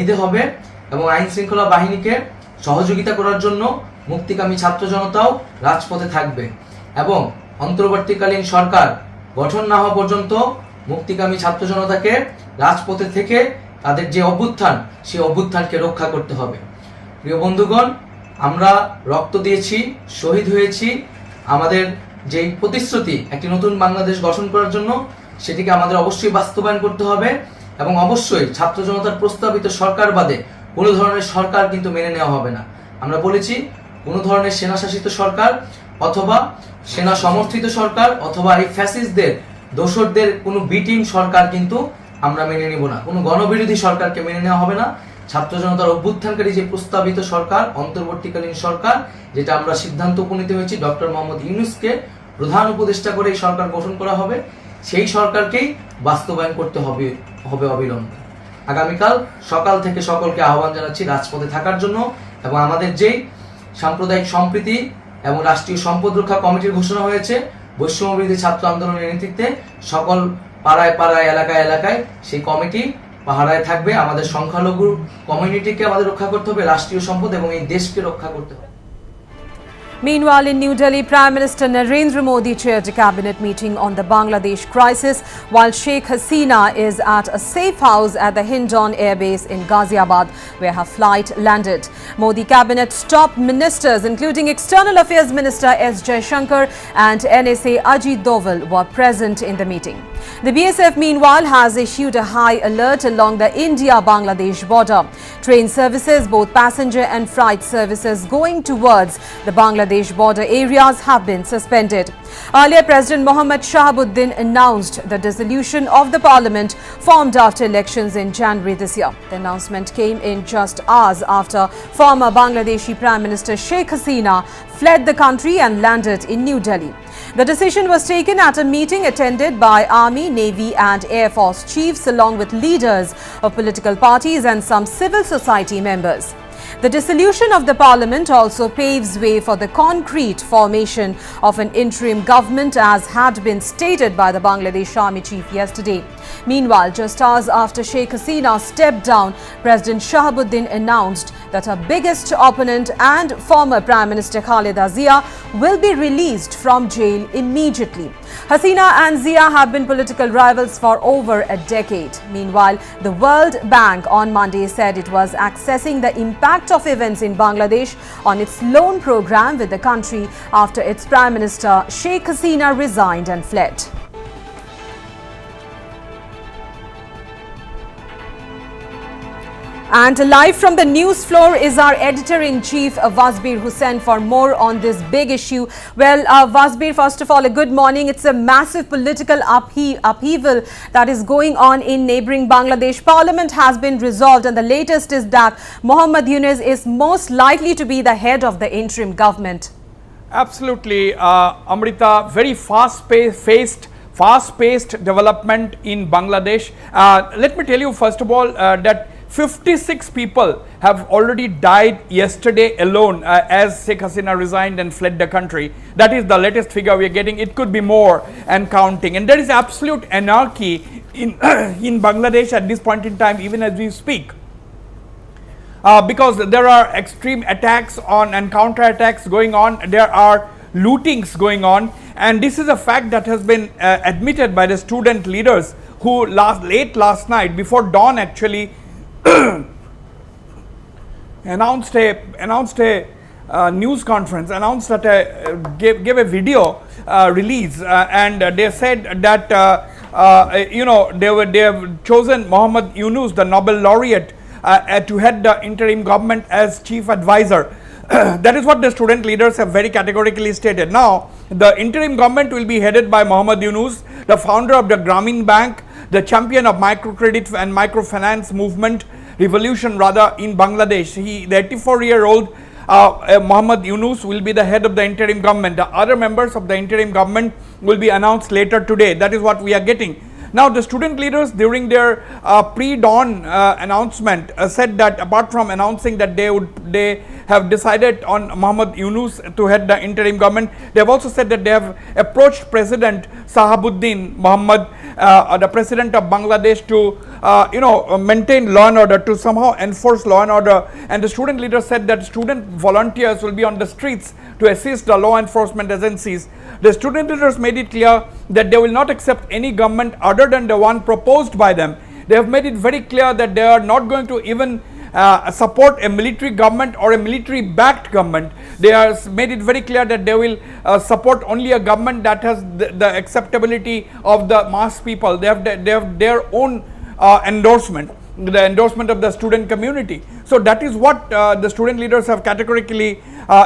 নিতে হবে এবং আইন শৃঙ্খলা বাহিনীকে সহযোগিতা করার জন্য মুক্তিকামী ছাত্র জনতাও রাজপথে থাকবে এবং অন্তর্বর্তীকালীন সরকার গঠন না হওয়া পর্যন্ত মুক্তিকামী ছাত্র জনতাকে রাজপথে থেকে তাদের যে অভ্যুত্থান সেই অভ্যুত্থানকে রক্ষা করতে হবে। প্রিয় বন্ধুগণ, আমরা রক্ত দিয়েছি, শহীদ হয়েছি, আমাদের যেই প্রতিশ্রুতি একটি নতুন বাংলাদেশ গঠন করার জন্য সেটিকে আমাদের অবশ্যই বাস্তবায়ন করতে হবে এবং অবশ্যই ছাত্র জনতার প্রস্তাবিত সরকার বাদে কোনো ধরনের সরকার কিন্তু মেনে নেওয়া হবে না। আমরা বলেছি কোনো ধরনের সেনা শাসিত সরকার অথবা সেনা সমর্থিত সরকার অথবা এই ফ্যাসিস্টদের দোসরদের কোনো বি টিম সরকার কিন্তু আমরা মেনে নিব না। কোনো গণবিরোধী সরকারকে মেনে নেওয়া হবে না। ছাত্র জনতার অভ্যুত্থানকারী যে প্রস্তাবিত সরকার, অন্তর্বর্তীকালীন সরকার, যেটা আমরা সিদ্ধান্ত উপনীত হয়েছি ডক্টর মোহাম্মদ ইউনূসকে প্রধান উপদেষ্টা করে এই সরকার গঠন করা হবে, সেই সরকারকেই বাস্তবায়ন করতে হবে অবিলম্বে। আগামীকাল সকাল থেকে সকলকে আহ্বান জানাচ্ছি রাজপথে থাকার জন্য এবং আমাদের যেই সাম্প্রদায়িক সম্প্রীতি এবং রাষ্ট্রীয় সম্পদ রক্ষা কমিটির ঘোষণা হয়েছে বৈষম্যবিরোধী ছাত্র আন্দোলনের নেতৃত্বে সকল পাড়ায় পাড়ায় এলাকায় এলাকায় সেই কমিটি পাহারায় থাকবে। আমাদের সংখ্যালঘু কমিউনিটিকে আমাদের রক্ষা করতে হবে, রাষ্ট্রীয় সম্পদ এবং এই দেশকে রক্ষা করতে হবে। Meanwhile, in New Delhi, Prime Minister Narendra Modi chaired a cabinet meeting on the Bangladesh crisis, while Sheikh Hasina is at a safe house at the Hindon Air Base in Ghaziabad, where her flight landed. Modi cabinet's top ministers, including External Affairs Minister S. Jaishankar and NSA Ajit Doval, were present in the meeting. The BSF, meanwhile, has issued a high alert along the India-Bangladesh border. Train services, both passenger and freight services going towards the Bangladesh border areas, have been suspended. Earlier, President Mohammad Shahabuddin announced the dissolution of the parliament formed after elections in January this year. The announcement came in just hours after former Bangladeshi Prime Minister Sheikh Hasina fled the country and landed in New Delhi. The decision was taken at a meeting attended by Army, Navy and Air Force chiefs along with leaders of political parties and some civil society members. The dissolution of the parliament also paves way for the concrete formation of an interim government, as had been stated by the Bangladesh Army chief yesterday. Meanwhile, just hours after Sheikh Hasina stepped down, President Shahabuddin announced that her biggest opponent and former Prime Minister Khaleda Zia will be released from jail immediately. Hasina and Zia have been political rivals for over a decade. Meanwhile, the World Bank on Monday said it was assessing the impact of events in Bangladesh on its loan program with the country after its Prime Minister Sheikh Hasina resigned and fled. And live from the news floor is our editor-in-chief, Wasbir Hussain, for more on this big issue. Well, Wasbir, first of all, a good morning. It's a massive political upheaval that is going on in neighboring Bangladesh. Parliament has been resolved, and the latest is that Mohammad Yunus is most likely to be the head of the interim government. Absolutely, Amrita. Very fast-paced development in Bangladesh. Let me tell you, first of all, that 56 people have already died yesterday alone as Sheikh Hasina resigned and fled the country. That is the latest figure we are getting. It could be more and counting. And there is absolute anarchy in Bangladesh at this point in time, even as we speak. Because there are extreme attacks on and counter-attacks going on. There are lootings going on. And this is a fact that has been admitted by the student leaders who late last night, before dawn actually, announced a news conference, announced that gave a video release, and they said that they have chosen Mohammad Yunus, the Nobel laureate, to head the interim government as chief advisor. That is what the student leaders have very categorically stated. Now, the interim government will be headed by Mohammad Yunus, the founder of the Grameen Bank, the champion of microcredit and microfinance movement revolution in Bangladesh. The 84-year-old Mohammad Yunus will be the head of the interim government. The other members of the interim government will be announced later today. That is what we are getting. Now, the student leaders during their pre-dawn announcement said that apart from announcing that they have decided on Mohammad Yunus to head the interim government, they have also said that they have approached President Shahabuddin Mohammad, the president of Bangladesh, to maintain law and order, to somehow enforce law and order. And the student leader said that student volunteers will be on the streets to assist the law enforcement agencies. The student leaders made it clear that they will not accept any government other than the one proposed by them. They have made it very clear that they are not going to even support a military government or a military backed government. They have made it very clear that they will support only a government that has the acceptability of the mass people. They have their own endorsement, the endorsement of the student community. So that is what the student leaders have categorically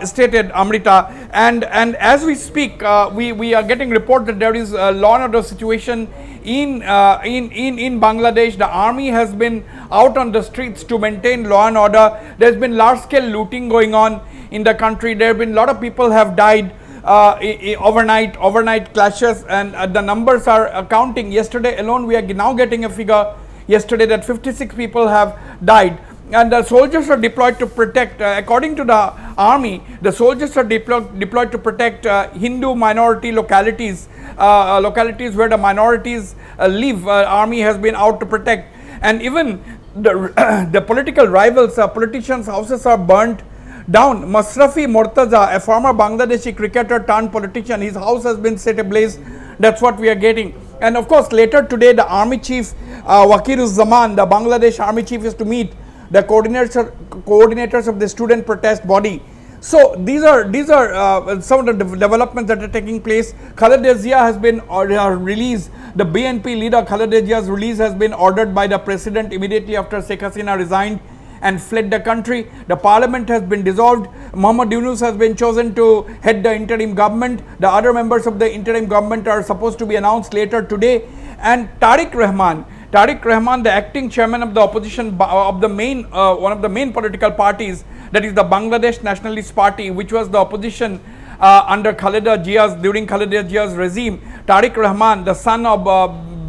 stated, Amrita. And as we speak, we are getting report that there is a law and order situation in Bangladesh. The army has been out on the streets to maintain law and order. There's been large scale looting going on in the country. There have been a lot of people have died overnight clashes, and the numbers are counting. Yesterday alone, we are now getting a figure yesterday that 56 people have died. And the soldiers are deployed to protect, according to the army, the soldiers are deployed to protect Hindu minority localities, localities where the minorities live. Army has been out to protect. And even the political rivals, politicians' houses are burnt down. Masrafi Mortaza, a former Bangladeshi cricketer turned politician, his house has been set ablaze. That's what we are getting. And of course, later today, the army chief, Wasbir Hussain, the Bangladesh army chief, is to meet the coordinators of the student protest body. So these are some of the developments that are taking place. Khaleda Zia has been released. The BNP leader Khaleda Zia's release has been ordered by the president immediately after Sheikh Hasina resigned and fled the country. The parliament has been dissolved. Mohammad Yunus has been chosen to head the interim government. The other members of the interim government are supposed to be announced later today. And Tariq Rahman, the acting chairman of the opposition of the main one of the main political parties, that is the Bangladesh Nationalist Party, which was the opposition under during Khaleda Zia's regime. Tariq Rahman, the son of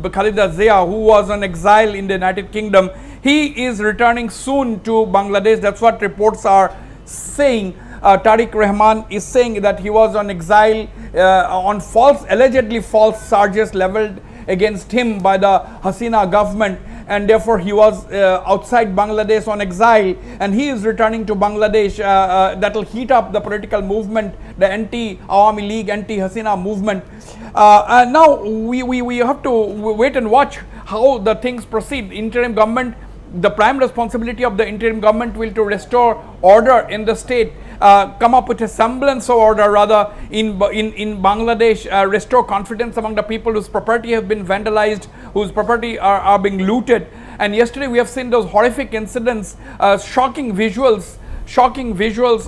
Khaleda Zia, who was on exile in the United Kingdom, he is returning soon to Bangladesh. That's what reports are saying. Tariq Rahman is saying that he was on exile on allegedly false charges leveled against him by the Hasina government, and therefore he was outside Bangladesh on exile, and he is returning to Bangladesh. That will heat up the political movement, the anti-Awami League, anti-Hasina movement. Now we have to wait and watch how the things proceed. Interim government, the prime responsibility of the interim government will to restore order in the state, come up with a semblance of order rather in Bangladesh, restore confidence among the people whose property have been vandalized, whose property are being looted. And yesterday we have seen those horrific incidents, shocking visuals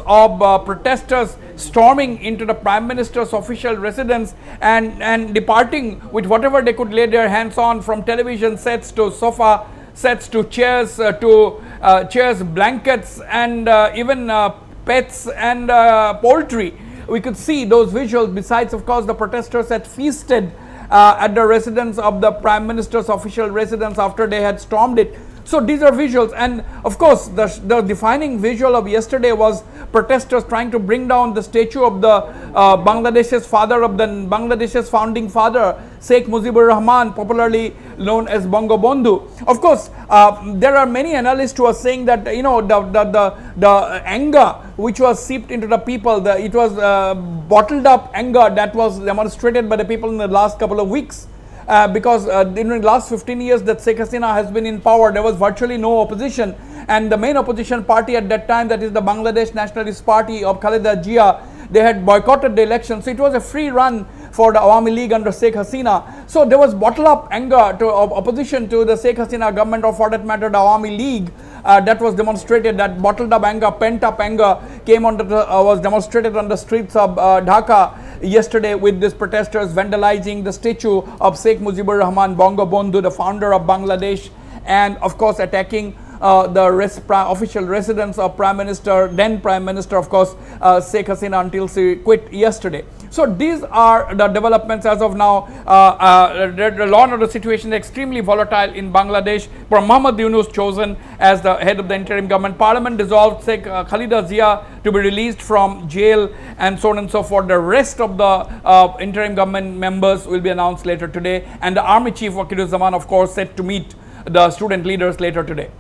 of protesters storming into the Prime Minister's official residence and departing with whatever they could lay their hands on, from television sets to sofa sets to chairs, blankets, and even pets and poultry. We could see those visuals. Besides, of course, the protesters had feasted at the residence of the Prime Minister's official residence after they had stormed it. So these are visuals, and of course the defining visual of yesterday was protesters trying to bring down the statue of the Bangladesh's founding father, Sheikh Mujibur Rahman, popularly known as Bangabandhu. Of course, there are many analysts who are saying that the anger which was seeped into the people, it was bottled up anger that was demonstrated by the people in the last couple of weeks. Because in the last 15 years that Sheikh Hasina has been in power, there was virtually no opposition, and the main opposition party at that time, that is the Bangladesh Nationalist Party of Khaleda Zia, they had boycotted the election. So it was a free run for the Awami League under Sheikh Hasina. So there was bottled up anger of opposition to the Sheikh Hasina government, or for that matter the Awami League. That was demonstrated, that bottled up anger, pent up anger was demonstrated on the streets of Dhaka yesterday, with these protesters vandalizing the statue of Sheikh Mujibur Rahman Bangabandhu, the founder of Bangladesh, and of course attacking the official residence of then Prime Minister, of course, Sheikh Hasina, until she quit yesterday. So these are the developments as of now. The law and order situation is extremely volatile in Bangladesh. Mohammad Yunus chosen as the head of the interim government. Parliament dissolved. Sheikh Khaleda Zia to be released from jail, and so on and so forth. The rest of the interim government members will be announced later today. And the army chief, Wasbir Hussain, of course, set to meet the student leaders later today.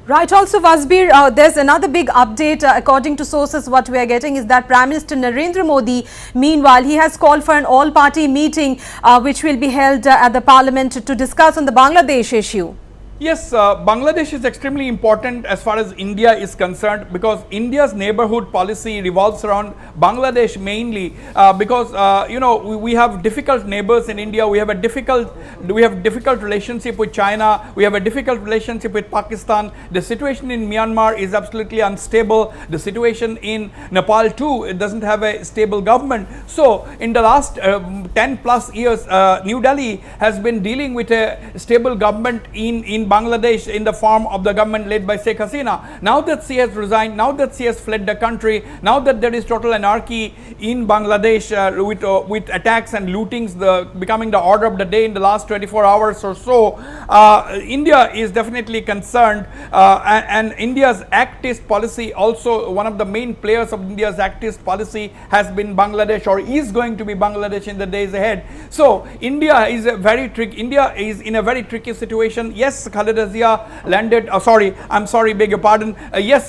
Right, also Wasbir, there's another big update according to sources. What we are getting is that Prime Minister Narendra Modi, meanwhile, he has called for an all-party meeting which will be held at the parliament to discuss on the Bangladesh issue. Yes, Bangladesh is extremely important as far as India is concerned, because India's neighborhood policy revolves around Bangladesh mainly, because you know, we have difficult neighbors in India. We have difficult relationship with China. We have a difficult relationship with Pakistan. The situation in Myanmar is absolutely unstable. The situation in Nepal too, it doesn't have a stable government. So in the last 10 plus years, New Delhi has been dealing with a stable government in Bangladesh in the form of the government led by Sheikh Hasina. Now that she has resigned, now that she has fled the country, now that there is total anarchy in Bangladesh with attacks and lootings becoming the order of the day in the last 24 hours or so, India is definitely concerned, and India's Act East policy, also one of the main players of India's Act East policy has been Bangladesh, or is going to be Bangladesh in the days ahead. So India is in a very tricky situation. Yes, Khaleda Zia landed, beg your pardon. Yes,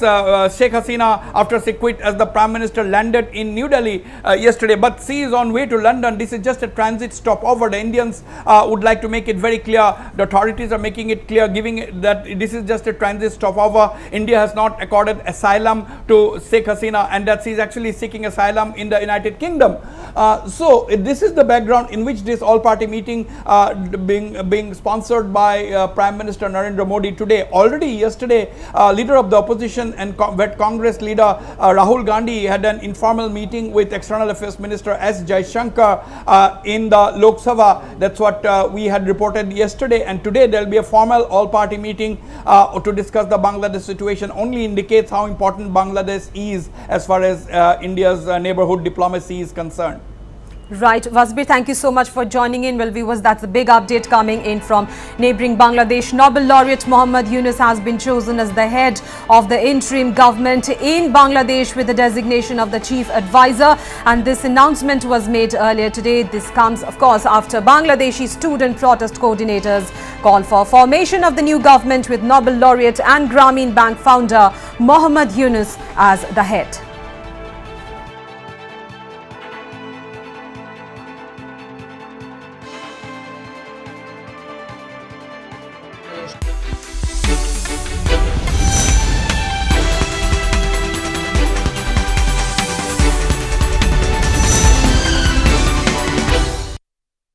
Sheikh Hasina, after she quit as the Prime Minister, landed in New Delhi yesterday, but she is on way to London. This is just a transit stopover. The Indians would like to make it very clear. The authorities are making it clear, giving it that this is just a transit stopover. India has not accorded asylum to Sheikh Hasina, and that she is actually seeking asylum in the United Kingdom. So this is the background in which this all-party meeting being sponsored by Prime Minister Narendra Modi today. Already yesterday, leader of the opposition and Congress leader Rahul Gandhi had an informal meeting with External Affairs Minister S. Jaishankar in the Lok Sabha. That's what we had reported yesterday, and today there will be a formal all-party meeting to discuss the Bangladesh situation. Only indicates how important Bangladesh is as far as India's neighborhood diplomacy is concerned. Right, Wasbir, thank you so much for joining in. Well, viewers, that's a big update coming in from neighbouring Bangladesh. Nobel laureate Muhammad Yunus has been chosen as the head of the interim government in Bangladesh with the designation of the chief advisor, and this announcement was made earlier today. This comes, of course, after Bangladeshi student protest coordinators called for formation of the new government with Nobel laureate and Grameen Bank founder Muhammad Yunus as the head.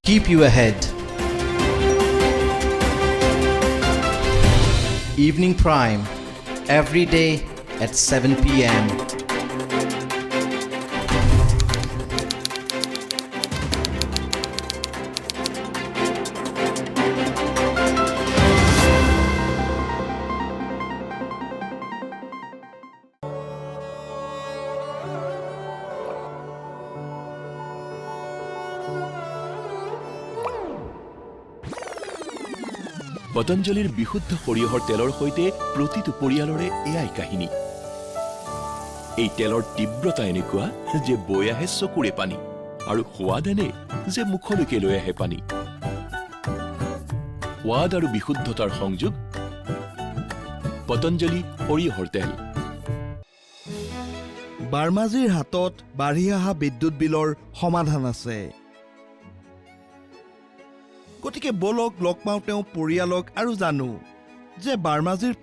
Keep you ahead. Evening Prime, every day at 7 p.m. পতঞ্জলিৰ বিশুদ্ধ সৰিয়হৰ তেলৰ সৈতে প্ৰতিটো পৰিয়ালৰে এয়াই কাহিনী। এই তেলৰ তীব্ৰতা এনেকুৱা যে বৈ আহে চকুৰে পানী, আৰু সোৱাদ এনে যে মুখলৈকে লৈ আহে পানী। সোৱাদ আৰু বিশুদ্ধতাৰ সংযোগ পতঞ্জলি সৰিয়হৰ তেল। বাৰ্মাজীৰ হাতত বাঢ়ি অহা বিদ্যুৎ বিলৰ সমাধান আছে। গতিকে বলক লগ পাওঁ তেওঁ পৰিয়ালক আৰু জানো যে বাৰ্মাজীৰ